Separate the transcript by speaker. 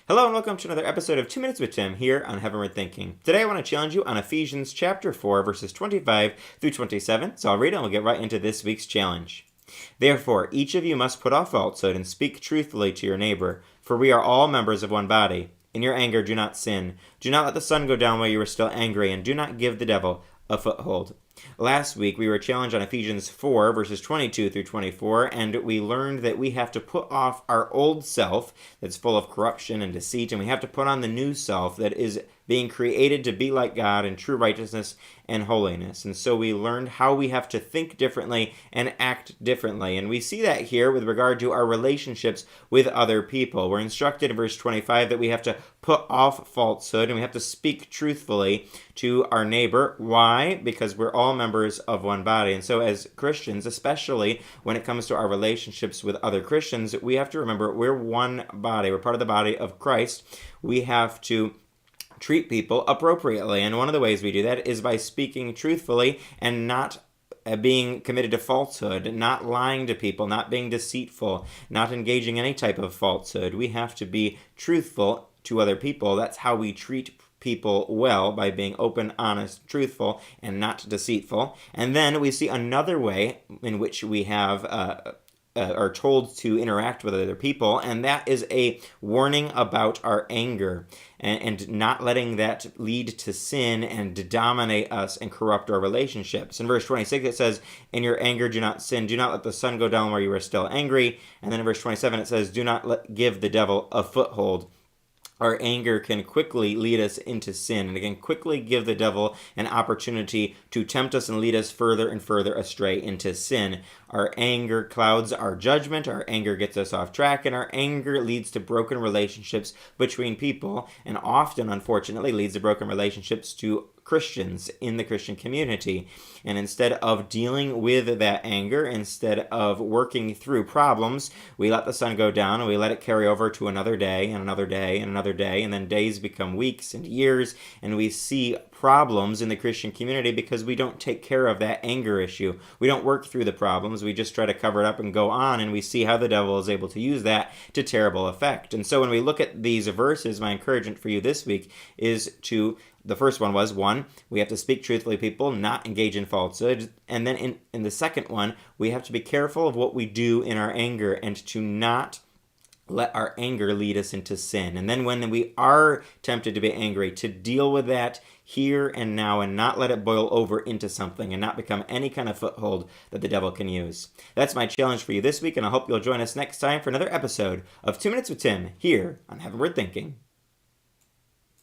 Speaker 1: Hello and welcome to another episode of 2 Minutes with Tim here on Heavenward Thinking. Today I want to challenge you on Ephesians chapter 4 verses 25 through 27. So I'll read it and we'll get right into this week's challenge. Therefore, each of you must put off falsehood and speak truthfully to your neighbor, for we are all members of one body. In your anger do not sin. Do not let the sun go down while you are still angry, and do not give the devil a foothold. Last week we were challenged on Ephesians 4 verses 22 through 24, and we learned that we have to put off our old self that's full of corruption and deceit, and we have to put on the new self that is being created to be like God in true righteousness and holiness. And so we learned how we have to think differently and act differently. And we see that here with regard to our relationships with other people. We're instructed in verse 25 that we have to put off falsehood and we have to speak truthfully to our neighbor. Why? Because we're all members of one body. And so as Christians, especially when it comes to our relationships with other Christians, we have to remember we're one body. We're part of the body of Christ. We have to treat people appropriately, and one of the ways we do that is by speaking truthfully and not being committed to falsehood, not lying to people, not being deceitful, not engaging any type of falsehood. We have to be truthful to other people. That's how we treat people well, by being open, honest, truthful, and not deceitful. And then we see another way in which we have are told to interact with other people, and that is a warning about our anger and not letting that lead to sin and dominate us and corrupt our relationships. In verse 26 it says, in your anger do not sin, do not let the sun go down where you are still angry. And then in verse 27 it says, do not give the devil a foothold. Our anger can quickly lead us into sin, and it can quickly give the devil an opportunity to tempt us and lead us further and further astray into sin. Our anger clouds our judgment, our anger gets us off track, and our anger leads to broken relationships between people, and often, unfortunately, leads to broken relationships to Christians in the Christian community. And instead of dealing with that anger, instead of working through problems, we let the sun go down and we let it carry over to another day and another day and another day, and then days become weeks and years, and we see problems in the Christian community because we don't take care of that anger issue. We don't work through the problems, we just try to cover it up and go on, and we see how the devil is able to use that to terrible effect. And so when we look at these verses, my encouragement for you this week is to the first one was, we have to speak truthfully, people, not engage in falsehood. And then in the second one, we have to be careful of what we do in our anger and to not let our anger lead us into sin. And then when we are tempted to be angry, to deal with that here and now and not let it boil over into something and not become any kind of foothold that the devil can use. That's my challenge for you this week, and I hope you'll join us next time for another episode of 2 Minutes with Tim here on Heavenward Thinking.